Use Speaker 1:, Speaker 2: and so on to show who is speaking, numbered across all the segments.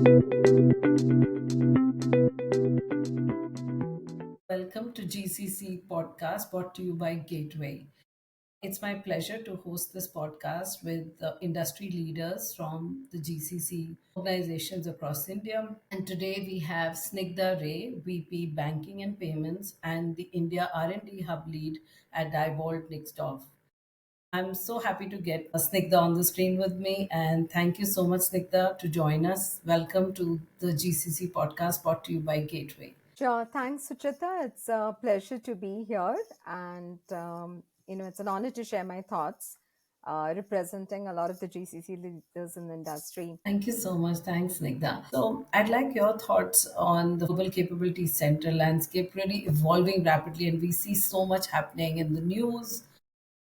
Speaker 1: Welcome to GCC Podcast brought to you by GatewAI. It's my pleasure to host this podcast with industry leaders from the GCC organizations across India. And today we have Snigdha Ray, VP Banking and Payments and the India R&D Hub Lead at Diebold Nixdorf. I'm so happy to get Snigdha on the screen with me. And thank you so much, Snigdha, to join us. Welcome to the GCC Podcast brought to you by Gateway.
Speaker 2: Sure. Thanks, Suchita. It's a pleasure to be here. And, it's an honor to share my thoughts representing a lot of the GCC leaders in the industry.
Speaker 1: Thank you so much. Thanks, Snigdha. So, I'd like your thoughts on the Global Capability Center landscape really evolving rapidly, and we see so much happening in the news.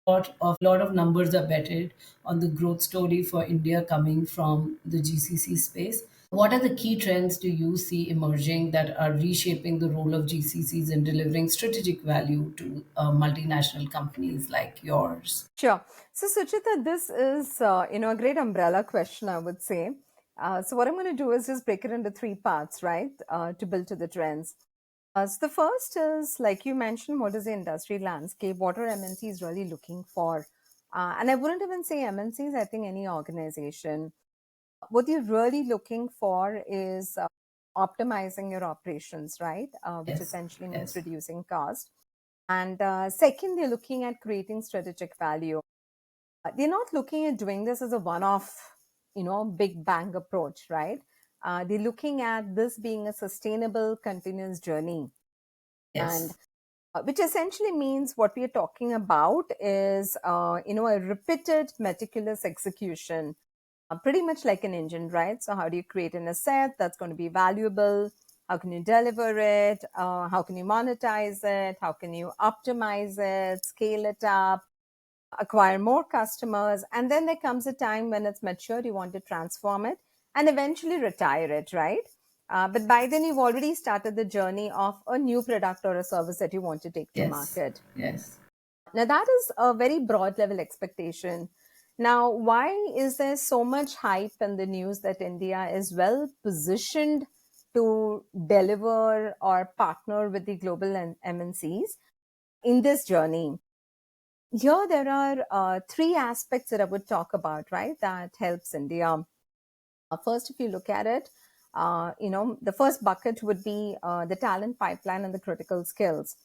Speaker 1: A lot of numbers are betted on the growth story for India coming from the GCC space. What are the key trends do you see emerging that are reshaping the role of GCCs in delivering strategic value to multinational companies like yours?
Speaker 2: Sure. So, Suchita, this is, a great umbrella question, I would say. So, what I'm going to do is just break it into three parts, right, to build to the trends. So the first is, like you mentioned, what is the industry landscape? What are MNCs really looking for? And I wouldn't even say MNCs, I think any organization. What you're really looking for is optimizing your operations, right? Which
Speaker 1: Yes,
Speaker 2: essentially means
Speaker 1: yes,
Speaker 2: reducing cost. And second, they're looking at creating strategic value. They're not looking at doing this as a one-off, big bang approach, right? They're looking at this being a sustainable, continuous journey. And
Speaker 1: yes,
Speaker 2: which essentially means what we are talking about is, a repeated, meticulous execution, pretty much like an engine, right? So how do you create an asset that's going to be valuable? How can you deliver it? How can you monetize it? How can you optimize it, scale it up, acquire more customers? And then there comes a time when it's mature, you want to transform it and eventually retire it, right? But by then, you've already started the journey of a new product or a service that you want to take to
Speaker 1: yes,
Speaker 2: market.
Speaker 1: yes.
Speaker 2: Now, that is a very broad level expectation. Now, why is there so much hype in the news that India is well positioned to deliver or partner with the global MNCs in this journey? Here, there are three aspects that I would talk about, right, that helps India. First, if you look at it, the first bucket would be the talent pipeline and the critical skills.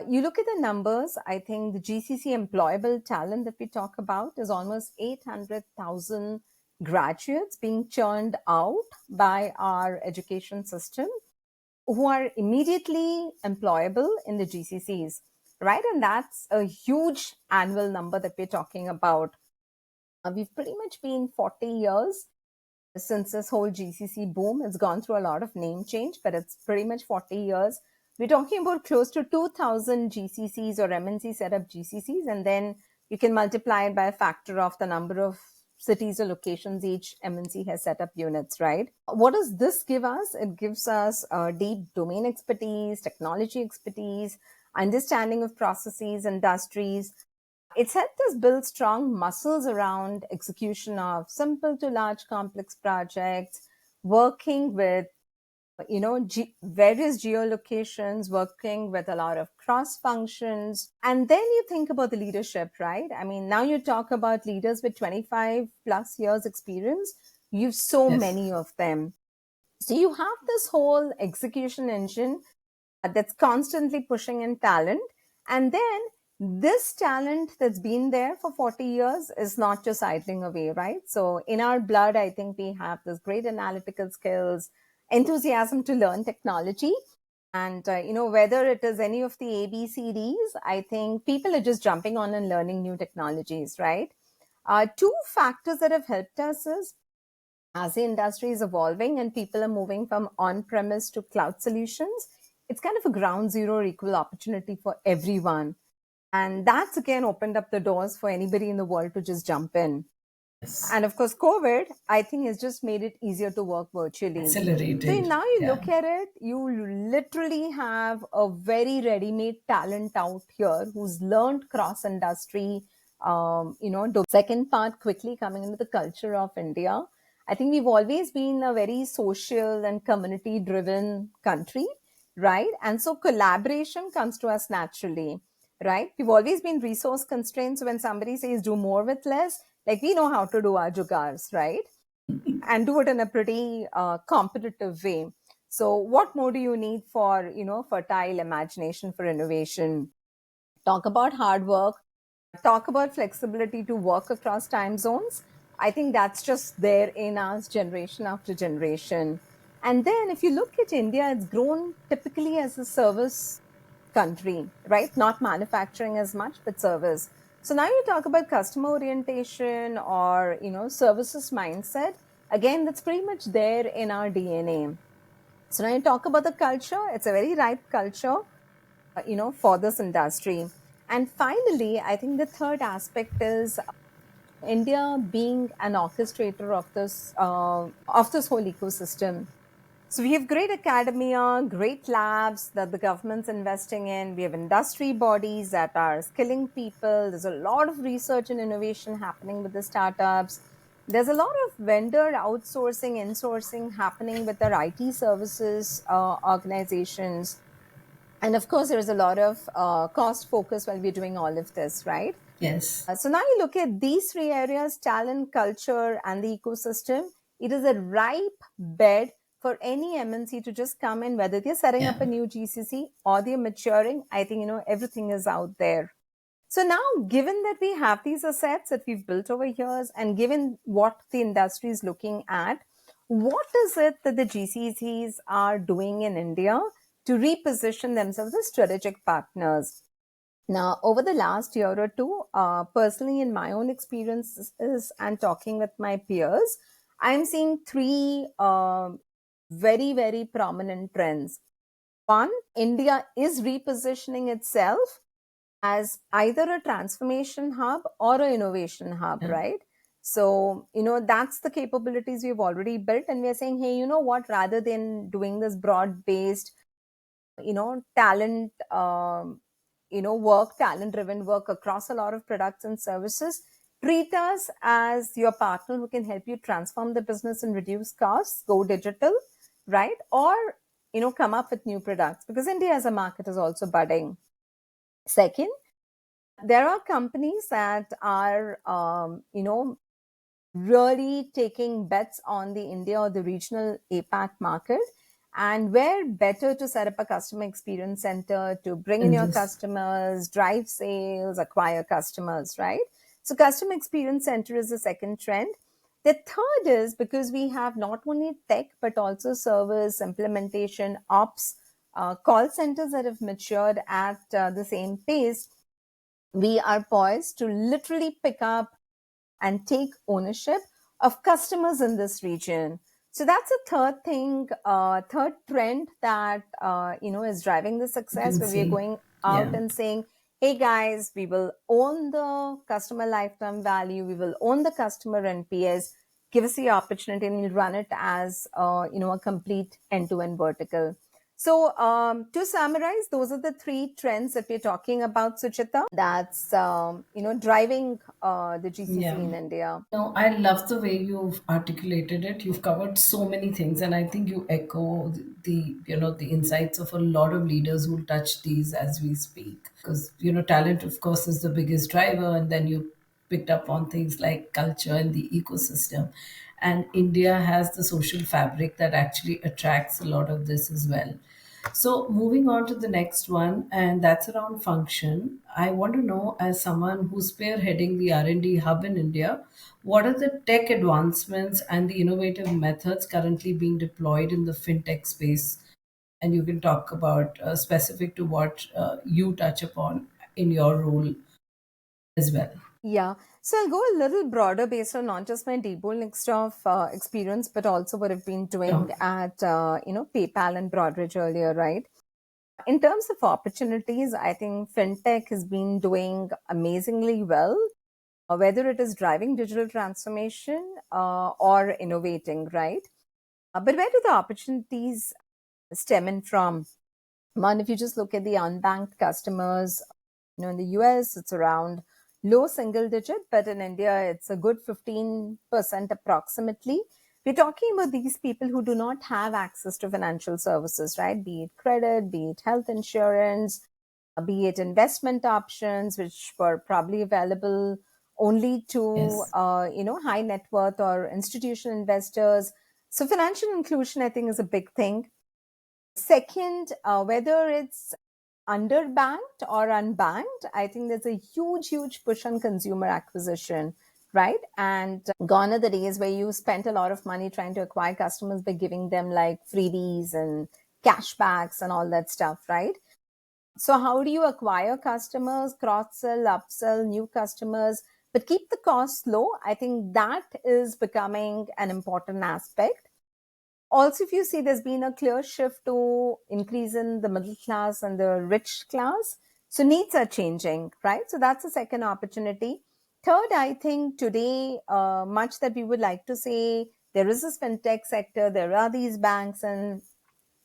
Speaker 2: You look at the numbers, I think the GCC employable talent that we talk about is almost 800,000 graduates being churned out by our education system who are immediately employable in the GCCs, right? And that's a huge annual number that we're talking about. We've pretty much been 40 years since this whole GCC boom. It's gone through a lot of name change, but it's pretty much 40 years. We're talking about close to 2,000 GCCs or MNC set up GCCs, and then you can multiply it by a factor of the number of cities or locations each MNC has set up units, right? What does this give us? It gives us deep domain expertise, technology expertise, understanding of processes, industries. It's helped us build strong muscles around execution of simple to large complex projects, working with various geolocations, working with a lot of cross functions. And then you think about the leadership, right? I mean, now you talk about leaders with 25 plus years experience. You've so
Speaker 1: Yes.
Speaker 2: many of them. So you have this whole execution engine that's constantly pushing in talent. And then this talent that's been there for 40 years is not just idling away, right? So in our blood, I think we have this great analytical skills, enthusiasm to learn technology. And, whether it is any of the ABCDs, I think people are just jumping on and learning new technologies, right? Two factors that have helped us is as the industry is evolving and people are moving from on-premise to cloud solutions, it's kind of a ground zero equal opportunity for everyone. And that's again opened up the doors for anybody in the world to just jump in.
Speaker 1: Yes.
Speaker 2: And of course, COVID, I think, has just made it easier to work virtually. So
Speaker 1: Accelerated.
Speaker 2: now you
Speaker 1: Yeah.
Speaker 2: look at it, you literally have a very ready-made talent out here who's learned cross-industry. Second part, quickly coming into the culture of India. I think we've always been a very social and community driven country, right? And so collaboration comes to us naturally, right? We've always been resource constrained. So when somebody says do more with less, like we know how to do our jugars, right? And do it in a pretty competitive way. So what more do you need for, fertile imagination for innovation? Talk about hard work, talk about flexibility to work across time zones. I think that's just there in us generation after generation. And then if you look at India, it's grown typically as a service country, right? Not manufacturing as much, but service. So now you talk about customer orientation or, services mindset. Again, that's pretty much there in our DNA. So now you talk about the culture, it's a very ripe culture, for this industry. And finally, I think the third aspect is India being an orchestrator of this whole ecosystem. So we have great academia, great labs that the government's investing in. We have industry bodies that are skilling people. There's a lot of research and innovation happening with the startups. There's a lot of vendor outsourcing, insourcing happening with our IT services organizations. And of course, there's a lot of cost focus while we're doing all of this, right?
Speaker 1: Yes.
Speaker 2: So now you look at these three areas, talent, culture, and the ecosystem. It is a ripe bed for any MNC to just come in, whether they're setting up
Speaker 1: Yeah.
Speaker 2: a new GCC or they're maturing. I think, everything is out there. So now, given that we have these assets that we've built over years and given what the industry is looking at, what is it that the GCCs are doing in India to reposition themselves as strategic partners? Now, over the last year or two, personally, in my own experiences and talking with my peers, I'm seeing three very, very prominent trends. One, India is repositioning itself as either a transformation hub or an innovation hub,
Speaker 1: Yeah.
Speaker 2: right? So, that's the capabilities we've already built. And we're saying, hey, you know what, rather than doing this broad based, talent, talent driven work across a lot of products and services, treat us as your partner who can help you transform the business and reduce costs, go digital, right? Or, come up with new products because India as a market is also budding. Second, there are companies that are, really taking bets on the India or the regional APAC market. And where better to set up a customer experience center to bring in
Speaker 1: And
Speaker 2: your
Speaker 1: this.
Speaker 2: customers, drive sales, acquire customers, right? So, customer experience center is the second trend. The third is because we have not only tech, but also service, implementation, ops, call centers that have matured at the same pace. We are poised to literally pick up and take ownership of customers in this region. So that's a third thing, third trend that is driving the
Speaker 1: You
Speaker 2: success.
Speaker 1: can
Speaker 2: Where we are
Speaker 1: see.
Speaker 2: going out
Speaker 1: Yeah.
Speaker 2: and saying, "Hey guys, we will own the customer lifetime value. We will own the customer NPS. Give us the opportunity, and we'll run it as a complete end-to-end vertical." So, to summarize, those are the three trends that we're talking about, Suchita. That's driving the GCC
Speaker 1: Yeah.
Speaker 2: in India.
Speaker 1: No, I love the way you've articulated it. You've covered so many things, and I think you echo the insights of a lot of leaders who touch these as we speak. Because talent, of course, is the biggest driver, and then you picked up on things like culture and the ecosystem. And India has the social fabric that actually attracts a lot of this as well. So moving on to the next one, and that's around function. I want to know, as someone who's spearheading the R&D hub in India, what are the tech advancements and the innovative methods currently being deployed in the fintech space? And you can talk about specific to what you touch upon in your role as well.
Speaker 2: Yeah. So I'll go a little broader based on not just my Diebold Nixdorf experience, but also what I've been doing
Speaker 1: Sure.
Speaker 2: at, PayPal and Broadridge earlier, right? In terms of opportunities, I think fintech has been doing amazingly well, whether it is driving digital transformation or innovating, right? But where do the opportunities stem in from? One, if you just look at the unbanked customers, in the US, it's around low single digit, but in India, it's a good 15% approximately. We're talking about these people who do not have access to financial services, right? Be it credit, be it health insurance, be it investment options, which were probably available only to
Speaker 1: Yes.
Speaker 2: high net worth or institutional investors. So financial inclusion, I think, is a big thing. Second, whether it's underbanked or unbanked, I think there's a huge push on consumer acquisition, right? And gone are the days where you spent a lot of money trying to acquire customers by giving them like freebies and cashbacks and all that stuff, right? So, how do you acquire customers, cross sell, upsell new customers, but keep the costs low? I think that is becoming an important aspect. Also, if you see, there's been a clear shift to increase in the middle class and the rich class. So needs are changing, right? So that's a second opportunity. Third, I think today, much that we would like to say, there is this fintech sector, there are these banks and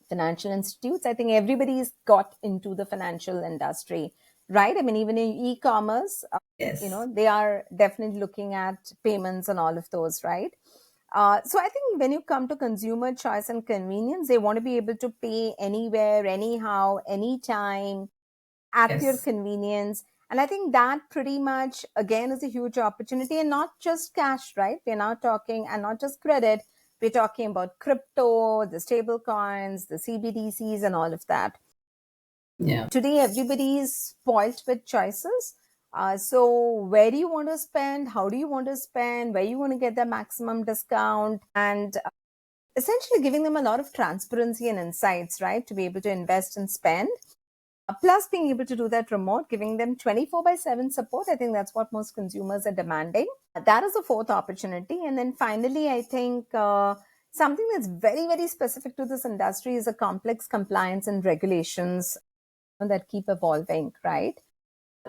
Speaker 2: financial institutes. I think everybody's got into the financial industry, right? I mean, even in e-commerce,
Speaker 1: Yes.
Speaker 2: they are definitely looking at payments and all of those, right? So I think when you come to consumer choice and convenience, they want to be able to pay anywhere, anyhow, anytime, at your
Speaker 1: Yes.
Speaker 2: convenience. And I think that pretty much, again, is a huge opportunity, and not just cash, right? We're now talking, and not just credit, we're talking about crypto, the stable coins, the CBDCs, and all of that.
Speaker 1: Yeah.
Speaker 2: Today, everybody is spoilt with choices. So, where do you want to spend? How do you want to spend? Where you want to get the maximum discount? And essentially giving them a lot of transparency and insights, right, to be able to invest and spend. Plus, being able to do that remote, giving them 24 by 7 support. I think that's what most consumers are demanding. That is the fourth opportunity. And then finally, I think something that's very specific to this industry is a complex compliance and regulations that keep evolving, right?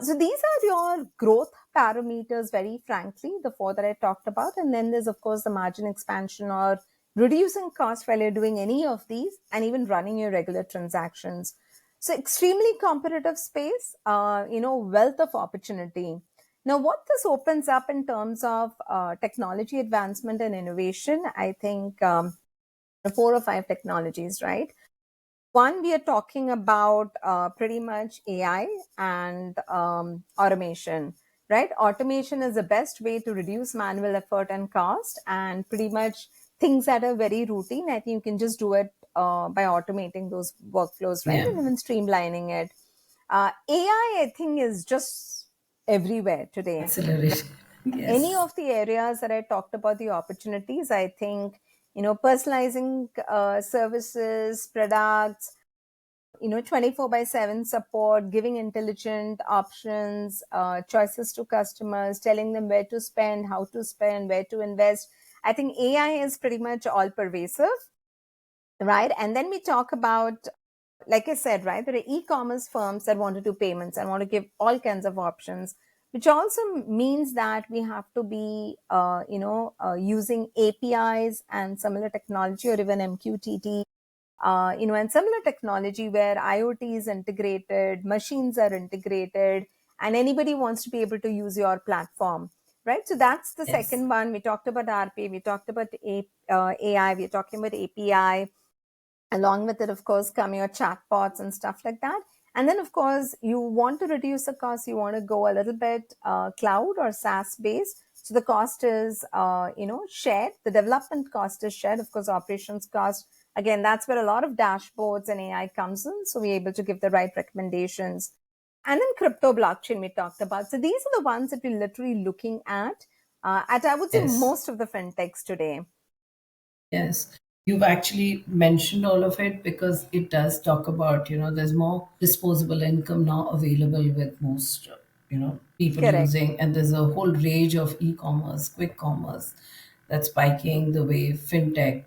Speaker 2: So these are your growth parameters, very frankly, the four that I talked about. And then there's, of course, the margin expansion or reducing cost while you're doing any of these and even running your regular transactions. So extremely competitive space, wealth of opportunity. Now, what this opens up in terms of technology advancement and innovation, I think four or five technologies, right? One, we are talking about pretty much AI and automation, right? Automation is the best way to reduce manual effort and cost, and pretty much things that are very routine. I think you can just do it by automating those workflows, right?
Speaker 1: Yeah.
Speaker 2: And even streamlining it. AI, I think, is just everywhere today.
Speaker 1: Acceleration.
Speaker 2: Any
Speaker 1: Yes.
Speaker 2: of the areas that I talked about, the opportunities, I think, personalizing services, products, 24 by 7 support, giving intelligent options, choices to customers, telling them where to spend, how to spend, where to invest. I think AI is pretty much all pervasive, right? And then we talk about, like I said, right, there are e-commerce firms that want to do payments and want to give all kinds of options, which also means that we have to be, using APIs and similar technology, or even MQTT, and similar technology where IoT is integrated, machines are integrated, and anybody wants to be able to use your platform, right? So that's the
Speaker 1: Yes.
Speaker 2: second one. We talked about RPA, we talked about AI, we're talking about API. Along with it, of course, come your chatbots and stuff like that. And then, of course, you want to reduce the cost. You want to go a little bit cloud or SaaS based. So the cost is, shared. The development cost is shared. Of course, operations cost. Again, that's where a lot of dashboards and AI comes in. So we're able to give the right recommendations. And then crypto blockchain we talked about. So these are the ones that we're literally looking at I would say
Speaker 1: Yes.
Speaker 2: most of the fintechs today.
Speaker 1: Yes, you've actually mentioned all of it because it does talk about, there's more disposable income now available with most, people
Speaker 2: Correct.
Speaker 1: using, and there's a whole range of e-commerce, quick commerce that's spiking the way fintech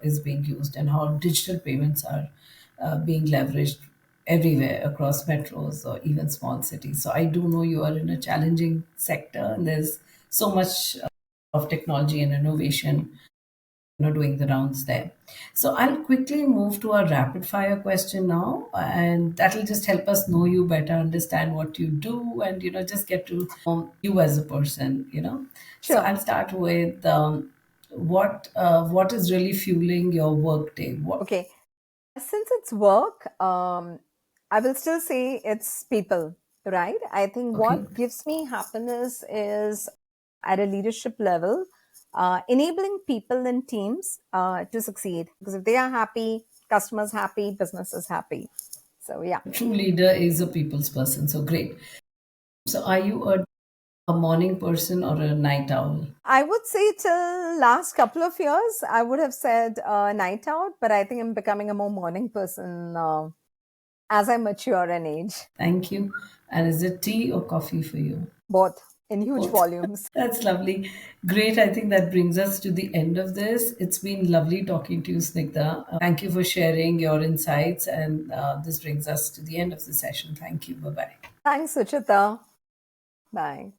Speaker 1: is being used and how digital payments are being leveraged everywhere across metros or even small cities. So I do know you are in a challenging sector and there's so much of technology and innovation doing the rounds there. So I'll quickly move to a rapid fire question now, and that'll just help us know you better, understand what you do, and just get to know you as a person. So
Speaker 2: Sure.
Speaker 1: I'll start with what is really fueling your work day? What?
Speaker 2: Okay. Since it's work, I will still say it's people, right? I think
Speaker 1: Okay.
Speaker 2: what gives me happiness is at a leadership level, enabling people and teams to succeed. Because if they are happy, customers happy, business is happy. So, yeah.
Speaker 1: A true leader is a people's person. So great. So are you a morning person or a night owl?
Speaker 2: I would say till last couple of years, I would have said night out, but I think I'm becoming a more morning person as I mature and age.
Speaker 1: Thank you. And is it tea or coffee for you?
Speaker 2: Both in huge
Speaker 1: Both.
Speaker 2: volumes.
Speaker 1: That's lovely. Great. I think that brings us to the end of this. It's been lovely talking to you, Snigdha. Thank you for sharing your insights. And this brings us to the end of the session. Thank you. Bye bye.
Speaker 2: Thanks, Suchita. Bye.